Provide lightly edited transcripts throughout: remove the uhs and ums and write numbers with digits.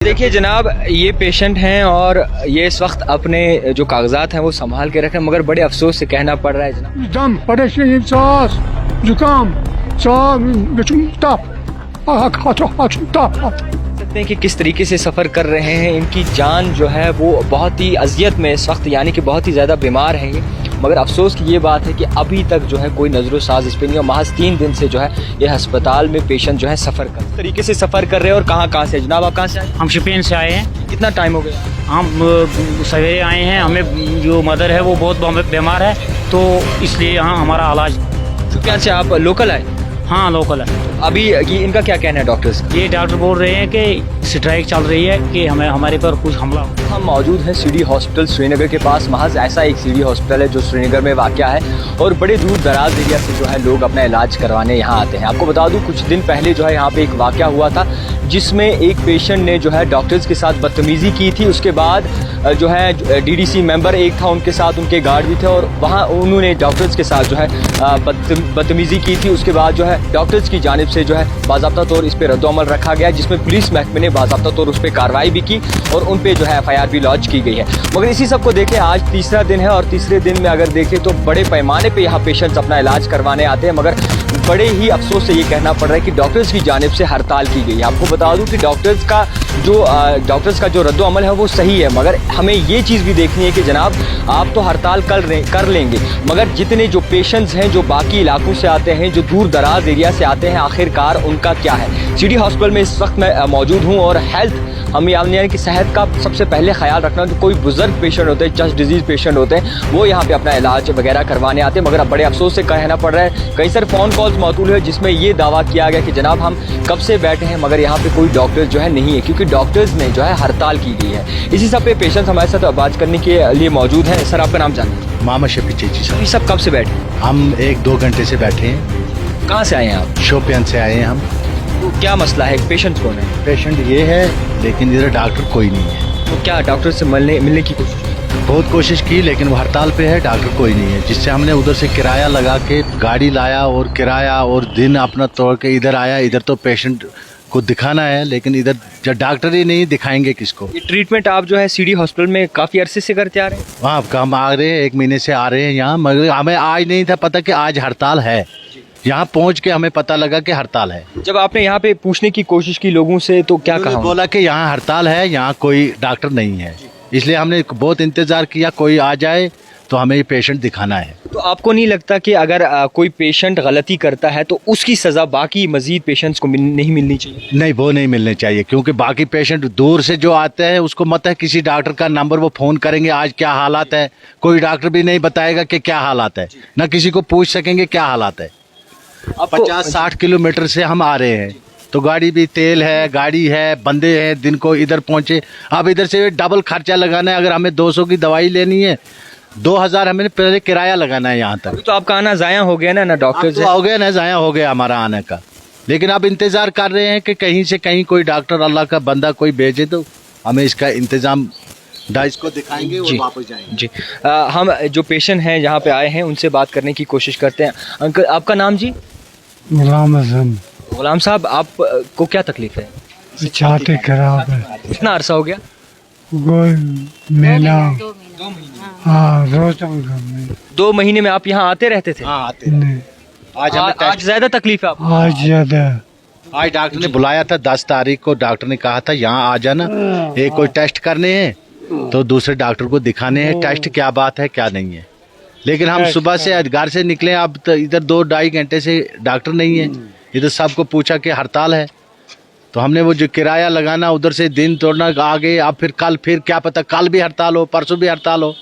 देखिए जनाब, ये पेशेंट हैं और ये इस वक्त अपने जो कागजात हैं वो संभाल के रखें, मगर बड़े अफसोस से कहना पड़ रहा है जनाब। दम परेशानी सांस जुकाम सकते हैं कि किस तरीके से सफ़र कर रहे हैं। इनकी जान जो है वो बहुत ही अजियत में इस वक्त, यानी कि बहुत ही ज़्यादा बीमार हैं ये। मगर अफसोस की ये बात है कि अभी तक जो है कोई नज़र साज इस पर नहीं, और महज 3 दिन से जो है ये अस्पताल में पेशेंट जो है सफ़र कर तरीके से सफ़र कर रहे हैं। और कहाँ से जनाब, आप कहाँ से आए? हम शोपियान से आए हैं। कितना टाइम हो गया? हम सवेरे आए हैं। हमें जो मदर है वो बहुत बीमार है, तो इसलिए यहाँ हमारा इलाज। शोपियान से आप लोकल आए? हाँ लोकल है। अभी ये इनका क्या कहना है डॉक्टर्स? ये डॉक्टर बोल रहे हैं कि स्ट्राइक चल रही है कि हमारे पर कुछ हमला। हम मौजूद हैं सिटी हॉस्पिटल श्रीनगर के पास। महज ऐसा एक सिटी हॉस्पिटल है जो श्रीनगर में वाक़या है और बड़े दूर दराज एरिया से जो है लोग अपना इलाज करवाने यहाँ आते हैं। आपको बता दूँ, कुछ दिन पहले जो है यहाँ पे एक वाक़या हुआ था जिसमें एक पेशेंट ने जो है डॉक्टर्स के साथ बदतमीज़ी की थी। उसके बाद जो है डीडीसी मेंबर एक था, उनके साथ उनके गार्ड भी थे और वहाँ उन्होंने डॉक्टर्स के साथ जो है बदतमीज़ी की थी। उसके बाद जो है डॉक्टर्स की जानिब से जो है बाज़ाब्ता तौर इस पर रद्द-ओ-अमल रखा गया, जिसमें पुलिस महकमे ने बाज़ाब्ता तौर उस पर कार्रवाई भी की और उन पर जो है FIR भी लॉन्च की गई है। मगर इसी सब को देखें, आज तीसरा दिन है और तीसरे दिन में अगर देखें तो बड़े पैमाने पर यहाँ पेशेंट्स अपना इलाज करवाने आते हैं। मगर बड़े ही अफसोस से ये कहना पड़ रहा है कि डॉक्टर्स की जानिब से हड़ताल की गई है। आपको बता दूं कि डॉक्टर्स का जो रद्द-ओ-अमल है वो सही है, मगर हमें ये चीज़ भी देखनी है कि जनाब आप तो हड़ताल कर लेंगे, मगर जितने जो पेशेंट्स हैं जो बाकी इलाकों से आते हैं, जो दूर दराज एरिया से आते हैं, आखिरकार उनका क्या है। सिटी हॉस्पिटल में इस वक्त मैं मौजूद हूँ और हेल्थ हम यानी कि सेहत का सबसे पहले ख्याल रखना। जो कोई बुजुर्ग पेशेंट होते हैं, चेस्ट डिजीज़ पेशेंट होते हैं, वो यहाँ पे अपना इलाज वगैरह करवाने आते हैं। मगर अब बड़े अफसोस से कहना पड़ रहा है, कई सारे फ़ोन कॉल्स मौजूद है जिसमें ये दावा किया गया कि जनाब हम कब से बैठे हैं मगर यहाँ पे कोई डॉक्टर्स जो है नहीं है, क्योंकि डॉक्टर्स ने जो है हड़ताल की गई है। इसी सब पे पेशेंट्स हमारे साथ बात करने के लिए मौजूद हैं। सर आपका नाम जानिए? मोहम्मद शफी चेची सर। ये सब कब से बैठे हैं? हम 1-2 घंटे से बैठे हैं। कहाँ से आए हैं आप? शोपियान से आए हैं हम। तो क्या मसला है? पेशेंट कौन है? पेशेंट ये है, लेकिन इधर डॉक्टर कोई नहीं है। तो क्या डॉक्टर से मिलने की कोशिश? बहुत कोशिश की, लेकिन वो हड़ताल पे है, डॉक्टर कोई नहीं है। जिससे हमने उधर से किराया लगा के गाड़ी लाया और किराया और दिन अपना तोड़ के इधर आया। इधर तो पेशेंट को दिखाना है, लेकिन इधर जब डॉक्टर ही नहीं, दिखाएंगे किसको? ये ट्रीटमेंट आप जो है सिटी हॉस्पिटल में काफ़ी अरसे से करते आ रहे हैं? वहाँ हम आ रहे हैं, 1 महीने से आ रहे हैं यहाँ, मगर हमें आज नहीं था पता कि आज हड़ताल है। यहाँ पहुँच के हमें पता लगा कि हड़ताल है। जब आपने यहाँ पे पूछने की कोशिश की लोगों से तो क्या कहा? बोला कि यहाँ हड़ताल है, यहाँ कोई डॉक्टर नहीं है। इसलिए हमने बहुत इंतज़ार किया कोई आ जाए तो हमें पेशेंट दिखाना है। तो आपको नहीं लगता कि अगर कोई पेशेंट गलती करता है तो उसकी सज़ा बाकी मजीद पेशेंट्स को नहीं मिलनी चाहिए? नहीं, वो नहीं मिलने चाहिए, क्योंकि बाकी पेशेंट दूर से जो आते हैं उसको मत है किसी डॉक्टर का नंबर वो फ़ोन करेंगे आज क्या हालात है, कोई डॉक्टर भी नहीं बताएगा कि क्या हालात है, ना किसी को पूछ सकेंगे क्या हालात है। 50-60 किलोमीटर से हम आ रहे हैं, तो गाड़ी भी तेल है, गाड़ी है, बंदे हैं, दिन को इधर पहुंचे। अब इधर से डबल खर्चा लगाना है। अगर हमें 200 की दवाई लेनी है, 2000 हमें पहले किराया लगाना है यहाँ तक। तो आपका आना ज़ाया हो गया ना डॉक्टर से? हो गया ना, ज़ाया हो गया हमारा आने का। लेकिन अब इंतज़ार कर रहे हैं कि कहीं से कहीं कोई डॉक्टर अल्लाह का बंदा कोई भेजे तो हमें इसका इंतज़ाम डाइस को दिखाएंगे और वापस जाएंगे। जी हम जो पेशेंट हैं यहाँ पे आए हैं उनसे बात करने की कोशिश करते हैं। अंकल आपका नाम जी? गुलाम साहब, आपको क्या तकलीफ है? छाती खराब है। कितना अरसा हो गया? महीना। हाँ, रोज 2 महीने में आप यहाँ आते रहते थे? हाँ आते। आज ज्यादा तकलीफ है आपको? आज ज्यादा। आज डॉक्टर ने बुलाया था 10 तारीख को। डॉक्टर ने कहा था यहाँ आ जाना, एक कोई टेस्ट करने हैं तो दूसरे डॉक्टर को दिखाने हैं, टेस्ट क्या बात है क्या नहीं है। लेकिन हम सुबह से घर से निकले, अब तो इधर 2-2.5 घंटे से डॉक्टर नहीं है। इधर सबको पूछा कि हड़ताल है, तो हमने वो जो किराया लगाना उधर से दिन तोड़ना आगे। अब फिर कल फिर क्या पता कल भी हड़ताल हो, परसों भी हड़ताल हो।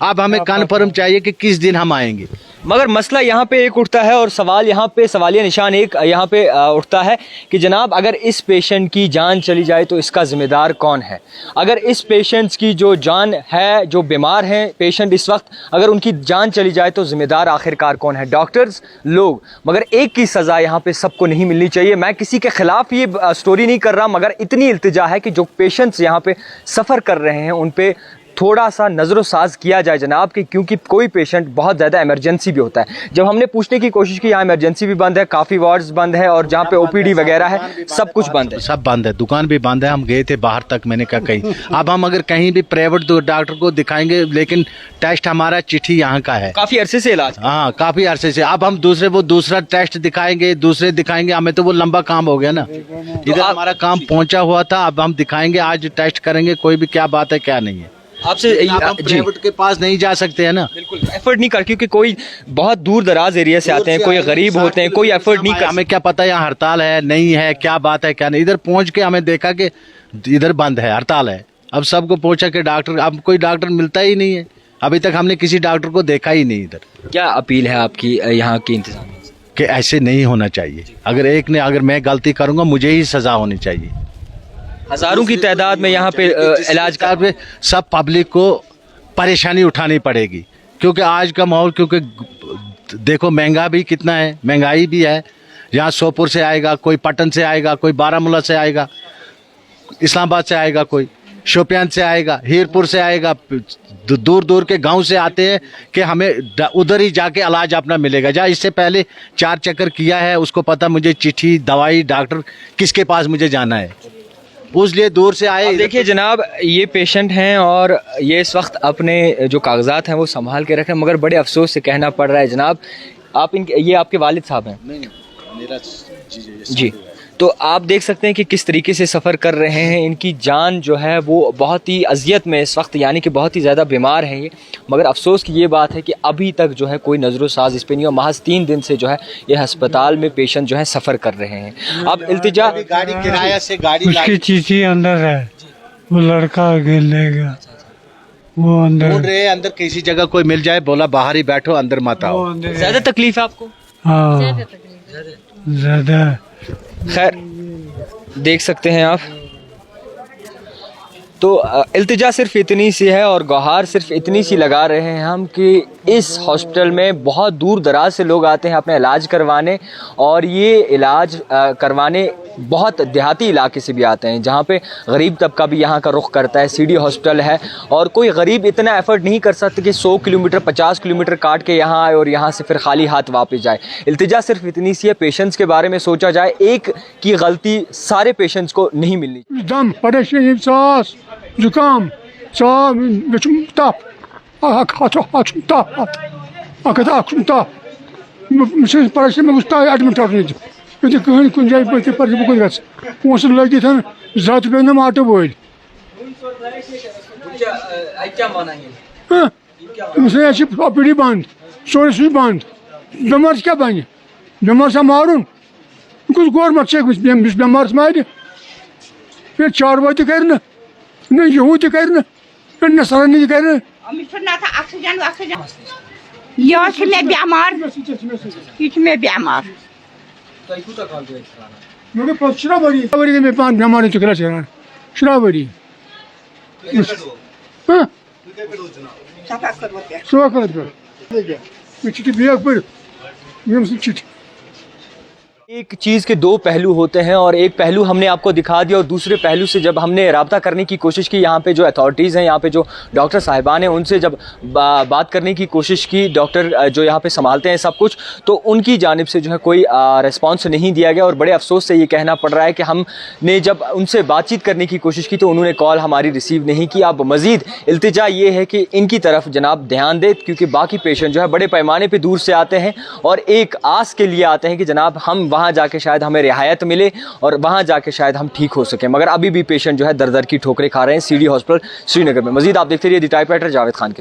अब हमें कन्फर्म चाहिए कि किस दिन हम आएंगे। मगर मसला यहाँ पे एक उठता है और सवाल यहाँ पे सवालिया निशान एक यहाँ पे उठता है कि जनाब अगर इस पेशेंट की जान चली जाए तो इसका ज़िम्मेदार कौन है? अगर इस पेशेंट्स की जो जान है, जो बीमार हैं पेशेंट इस वक्त, अगर उनकी जान चली जाए तो ज़िम्मेदार आखिरकार कौन है? डॉक्टर्स, लोग। मगर एक की सज़ा यहाँ पे सबको नहीं मिलनी चाहिए। मैं किसी के ख़िलाफ़ ये स्टोरी नहीं कर रहा, मगर इतनी इल्तिजा है कि जो पेशेंट्स यहाँ पे सफ़र कर रहे हैं उन पर थोड़ा सा नज़रोसाज किया जाए जनाब कि क्योंकि कोई पेशेंट बहुत ज़्यादा इमरजेंसी भी होता है। जब हमने पूछने की कोशिश की यहाँ इमरजेंसी भी बंद है, काफ़ी वार्ड्स बंद है और जहाँ पे ओपीडी वगैरह है सब कुछ बंद है। सब बंद है, दुकान भी बंद है। हम गए थे बाहर तक, मैंने कहा कहीं अब हम अगर कहीं भी प्राइवेट डॉक्टर को दिखाएंगे, लेकिन टेस्ट हमारा चिट्ठी यहाँ का है, काफ़ी अरसे से इलाज। हाँ काफी अरसे से। अब हम दूसरा टेस्ट दिखाएंगे, दूसरे दिखाएंगे, हमें तो वो लंबा काम हो गया ना। इधर हमारा काम पहुंचा हुआ था, अब हम दिखाएंगे, आज टेस्ट करेंगे, कोई भी क्या बात है क्या नहीं है। आपसे हम प्राइवेट के पास नहीं जा सकते हैं ना, बिल्कुल एफर्ट नहीं कर, क्योंकि कोई बहुत दूर दराज एरिया से आते हैं, कोई गरीब होते हैं, कोई एफर्ट नहीं कर। हमें क्या पता यहाँ हड़ताल है नहीं है, क्या बात है क्या नहीं। इधर पहुंच के हमें देखा कि इधर बंद है, हड़ताल है। अब सबको पूछा कि डॉक्टर, अब कोई डॉक्टर मिलता ही नहीं है। अभी तक हमने किसी डॉक्टर को देखा ही नहीं इधर। क्या अपील है आपकी यहाँ की इंतजाम कि ऐसे नहीं होना चाहिए। अगर मैं गलती करूंगा मुझे ही सजा होनी चाहिए। हजारों की तादाद में यहाँ पे इलाज का में सब पब्लिक को परेशानी उठानी पड़ेगी, क्योंकि आज का माहौल, क्योंकि देखो महंगा भी कितना है, महंगाई भी है। यहाँ सोपुर से आएगा, कोई पटन से आएगा, कोई बारामूला से आएगा, इस्लामाबाद से आएगा, कोई शोपियान से आएगा, हीरपुर से आएगा, दूर दूर के गांव से आते हैं कि हमें उधर ही जाके इलाज अपना मिलेगा। जहाँ इससे पहले 4 चक्कर किया है, उसको पता मुझे चिट्ठी, दवाई, डॉक्टर किसके पास मुझे जाना है, उसलिए दूर से आए। देखिए जनाब, ये पेशेंट हैं और ये इस वक्त अपने जो कागजात हैं वो संभाल के रख रहे हैं, मगर बड़े अफसोस से कहना पड़ रहा है जनाब, आप ये आपके वालिद साहब हैं? नहीं, मेरा जी। तो आप देख सकते हैं कि किस तरीके से सफ़र कर रहे हैं। इनकी जान जो है वो बहुत ही अजियत में इस वक्त, यानी कि बहुत ही ज़्यादा बीमार हैं ये। मगर अफसोस की ये बात है कि अभी तक जो है कोई नज़रोसाज इस पे नहीं, और महज 3 दिन से जो है ये अस्पताल में पेशेंट जो है सफ़र कर रहे हैं। अब इल्तिजा, गाड़ी किराया से गाड़ी उसकी चिट्ठी अंदर है, वो लड़का आगे ले गया, वो अंदर ढूंढ रहे हैं अंदर किसी जगह कोई मिल जाए। बोला बाहर ही बैठो, अंदर मत आओ। ज़्यादा तकलीफ है आपको? हाँ ज़्यादा। खैर देख सकते हैं आप, तो इल्तिजा सिर्फ इतनी सी है और गुहार सिर्फ इतनी सी लगा रहे हैं हम कि इस हॉस्पिटल में बहुत दूर दराज से लोग आते हैं अपना इलाज करवाने, और ये इलाज करवाने बहुत देहाती इलाके से भी आते हैं, जहाँ पे गरीब तबका भी यहाँ का रुख करता है। सीडी हॉस्पिटल है और कोई गरीब इतना एफर्ट नहीं कर सकते कि 100 किलोमीटर 50 किलोमीटर काट के यहाँ आए और यहाँ से फिर खाली हाथ वापस जाए। इल्तिजा सिर्फ इतनी सी है, पेशेंट्स के बारे में सोचा जाए, एक की गलती सारे पेशेंट्स को नहीं मिलनी। दम परेशानी, सांस, जुकाम, तप, एडमिट कुछ जाए पोस लगित जत पे नम आटो वल ओपीडी बंद, सोर्स बंद, बेमार क्या बन, बेमार सा मारून कुछ गवर्नमेंट बेमार मार, फिर चारवाई तो कर न यहू तो कर नसरानी कर श्रावरी में पान बेमार श्रावरी एक चीज़ के 2 पहलू होते हैं, और एक पहलू हमने आपको दिखा दिया और दूसरे पहलू से जब हमने राब्ता करने की कोशिश की, यहाँ पे जो अथॉरिटीज़ हैं, यहाँ पे जो डॉक्टर साहिबान हैं, उनसे जब बात करने की कोशिश की, डॉक्टर जो यहाँ पे संभालते हैं सब कुछ, तो उनकी जानिब से जो है कोई रिस्पॉन्स नहीं दिया गया। और बड़े अफसोस से ये कहना पड़ रहा है कि हमने जब उनसे बातचीत करने की कोशिश की तो उन्होंने कॉल हमारी रिसीव नहीं की। अब मज़ीद इल्तिजा ये है कि इनकी तरफ जनाब ध्यान दे, क्योंकि बाकी पेशेंट जो है बड़े पैमाने पर दूर से आते हैं और एक आस के लिए आते हैं कि जनाब हम वहाँ जाके शायद हमें रियायत मिले और वहाँ जाके शायद हम ठीक हो सकें, मगर अभी भी पेशेंट जो है दर दर की ठोकरें खा रहे हैं सीडी हॉस्पिटल श्रीनगर में। मजीद आप देखते रहिए द टाइपराइटर जावेद खान के।